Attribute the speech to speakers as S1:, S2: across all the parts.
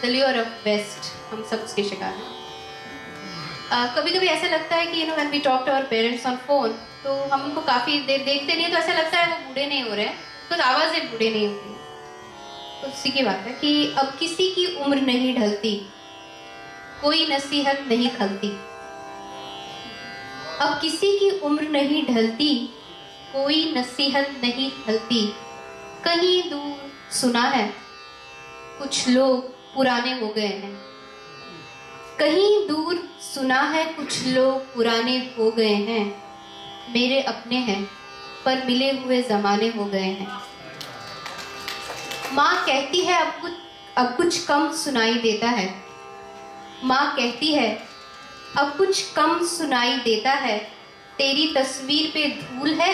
S1: The lure of waste, हम सब उसके शिकार हैं। कभी कभी ऐसा लगता है कि when we talk to our parents on phone, तो हम उनको काफ़ी देर देखते नहीं है, तो ऐसा लगता है वो बूढ़े नहीं हो रहे हैं, तो आवाज़ें बूढ़े नहीं होती। तो उसी की बात है कि अब किसी की उम्र नहीं ढलती, कोई नसीहत नहीं खलती। अब किसी की उम्र नहीं ढलती, कोई नसीहत नहीं खलती। कहीं दूर सुना है कुछ लोग पुराने हो गए हैं। कहीं दूर सुना है कुछ लोग पुराने हो गए हैं। मेरे अपने हैं पर मिले हुए ज़माने हो गए हैं। माँ कहती है अब कुछ कम सुनाई देता है। माँ कहती है अब कुछ कम सुनाई देता है। तेरी तस्वीर पे धूल है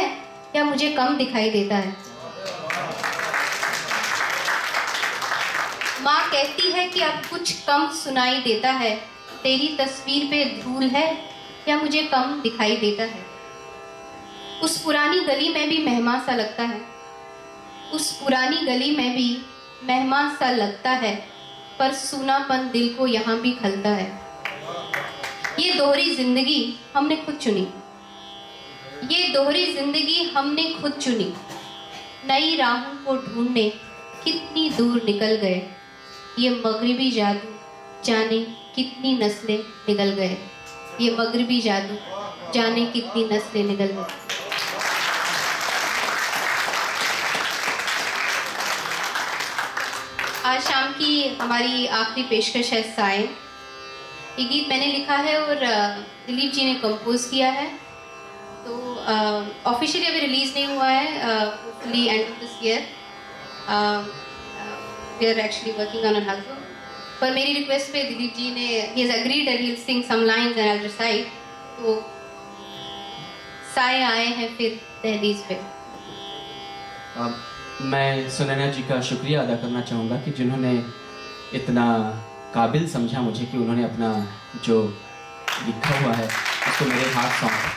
S1: या मुझे कम दिखाई देता है। माँ कहती है कि अब कुछ कम सुनाई देता है। तेरी तस्वीर पे धूल है या मुझे कम दिखाई देता है। उस पुरानी गली में भी मेहमान सा लगता है। उस पुरानी गली में भी मेहमान सा लगता है, पर सूनापन दिल को यहाँ भी खलता है। ये दोहरी जिंदगी हमने खुद चुनी। ये दोहरी जिंदगी हमने खुद चुनी। नई राहों को ढूंढने कितनी दूर निकल गए। ये मगरिबी जादू जाने कितनी नस्लें निकल गए। ये मगरिबी जादू जाने कितनी नस्लें निकल गए। आज शाम की हमारी आखिरी पेशकश है साए। ये गीत मैंने लिखा है और दिलीप जी ने कंपोज किया है। तो ऑफिशियली अभी रिलीज़ नहीं हुआ है। Hopefully end of this year we are actually working on an album. पर मेरी रिक्वेस्ट पे दिलीप जी ने he has agreed that he will sing some lines and I will recite. तो साए आए हैं फिर दहलीज पे।
S2: मैं सुनैना जी का शुक्रिया अदा करना चाहूँगा कि जिन्होंने इतना काबिल समझा मुझे कि उन्होंने अपना जो लिखा हुआ है उसको मेरे हाथ सौंपा।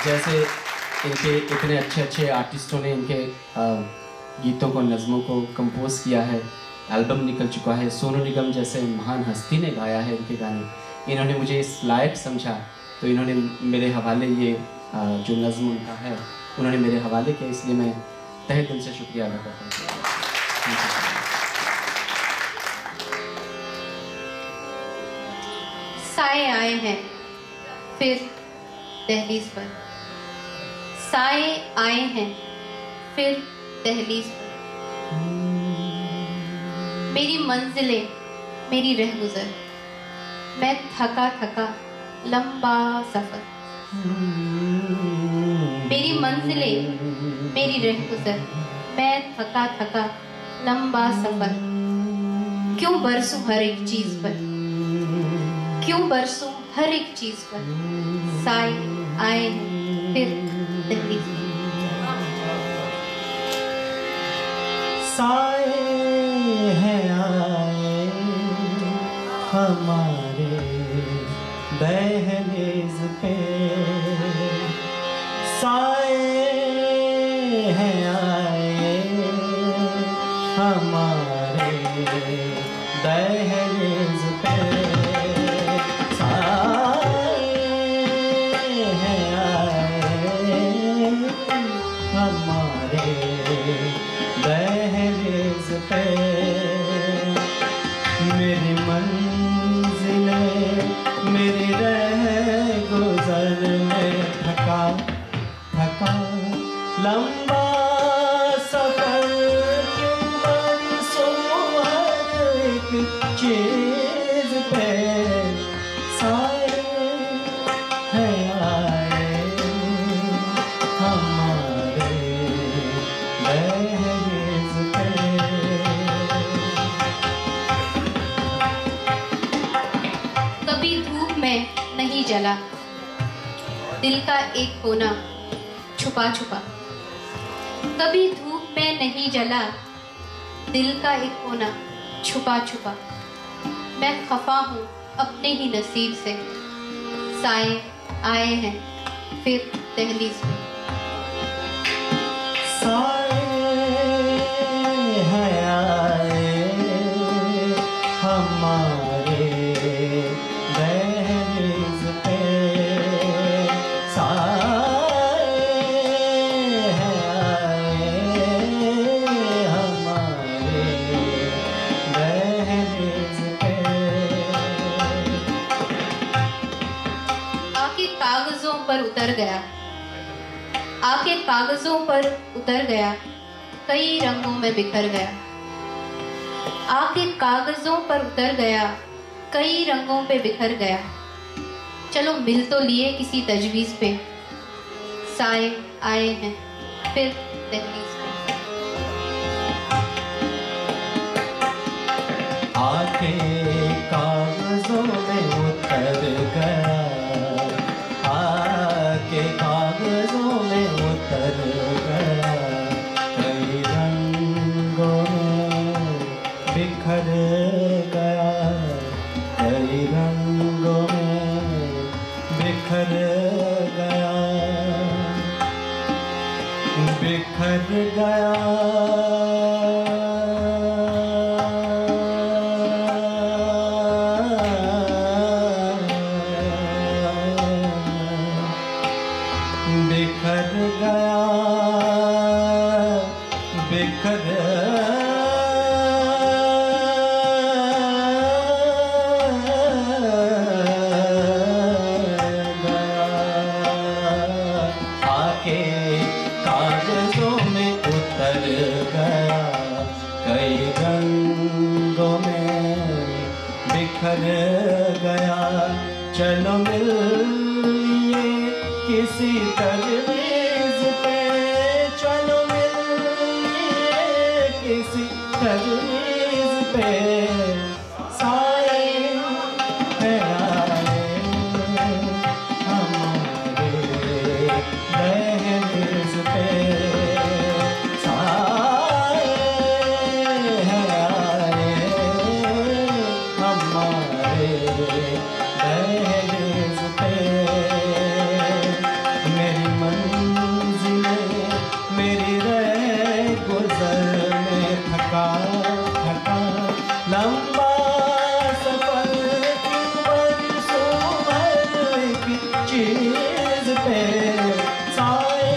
S2: जैसे इनके इतने अच्छे अच्छे आर्टिस्टों ने इनके गीतों को, नज़मों को कंपोज किया है, एल्बम निकल चुका है। सोनू निगम जैसे महान हस्ती ने गाया है इनके गाने। इन्होंने मुझे इस लायक समझा तो इन्होंने मेरे हवाले ये जो नज़्म उनका है उन्होंने मेरे हवाले किया, इसलिए मैं तहे दिल से शुक्रिया अदा करता हूँ।
S1: साए आए हैं फिर दहलीज पर। साए आए हैं फिर दहलीज पर। मेरी मंजिलें मेरी रहगुज़र, मैं थका थका लंबा सफ़र। मेरी मंजिलें मेरी रहगुज़र, मैं थका थका लंबा सफ़र। क्यों बरसूं हर एक चीज़ पर, क्यों बरसूं हर एक चीज़ पर। साए आए हैं फिर दहलीज पर।
S3: साए हैं आए हमारे दहलीज पे। साए हैं आए हमारे दहलीज पे। साए हैं आए हमारे दहलीज पे। मेरी मंजिलें मेरी रहगुज़र में थका थका लंबा सफ़र। क्यों बरसों हर एक चीज़ पे। साए हैं आए हमारे दहलीज पे।
S1: कभी धूप में नहीं जला दिल का एक कोना छुपा छुपा। कभी धूप में नहीं जला दिल का एक कोना छुपा छुपा। मैं खफा हूँ अपने ही नसीब से। साए आए हैं फिर दहलीज पे।
S3: साए हैं आए हमारे दहलीज पे साए हैं आए हमारे दहलीज पे।
S1: आके कागजों पर उतर गया, आके कागजों पर उतर गया, कई रंगों में बिखर गया। आके कागजों पर उतर गया, कई रंगों पे बिखर गया। चलो मिल तो लिए किसी तजवीज पे, साए आए हैं फिर दहलीज पे।
S3: आके कागजों में उतर गया, आके कागजों में उतर गया, कई रंगों में बिखर गया, कई रंगों में बिखर गया, बिखर गया। बिखर गया, बिखर गया। आके कागजों में उतर गया, कई रंगों में बिखर गया। चलो मिलिए किसी तजवीज पे, चलो मिलिए किसी तजवीज पे, साए हैं आए हमारे दहलीज पे, साए हैं आए हमारे दहलीज पे। मेरी मंजिलें मेरी रह गुजर में थका थका लंबा सफर क्यों बरसों भर की चीज पे, साए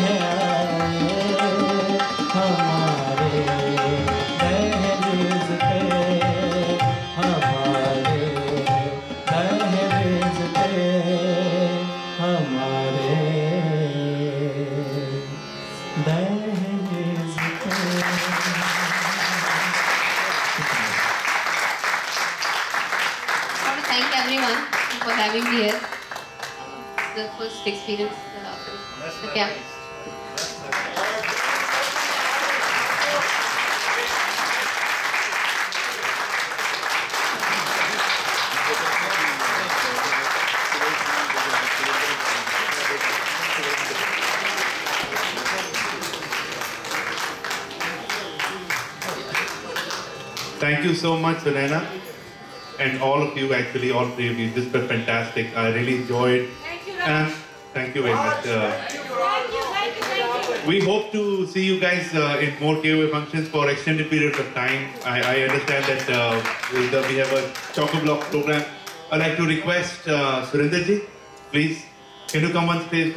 S3: हैं आए हमारे दहलीज पे, हमारे दहलीज पे, हमारे दहलीज पे।
S1: I want to thank everyone for having me here. The first experience after the camp.
S4: Thank you so much, Sunaina, and all of you. Actually, all three of you. This was fantastic. I really enjoyed. And thank you very much. We hope to see you guys in more KOA functions for extended periods of time. I understand that we have a chock-a-block program. I'd like to request Surinder ji, please, can you come on stage?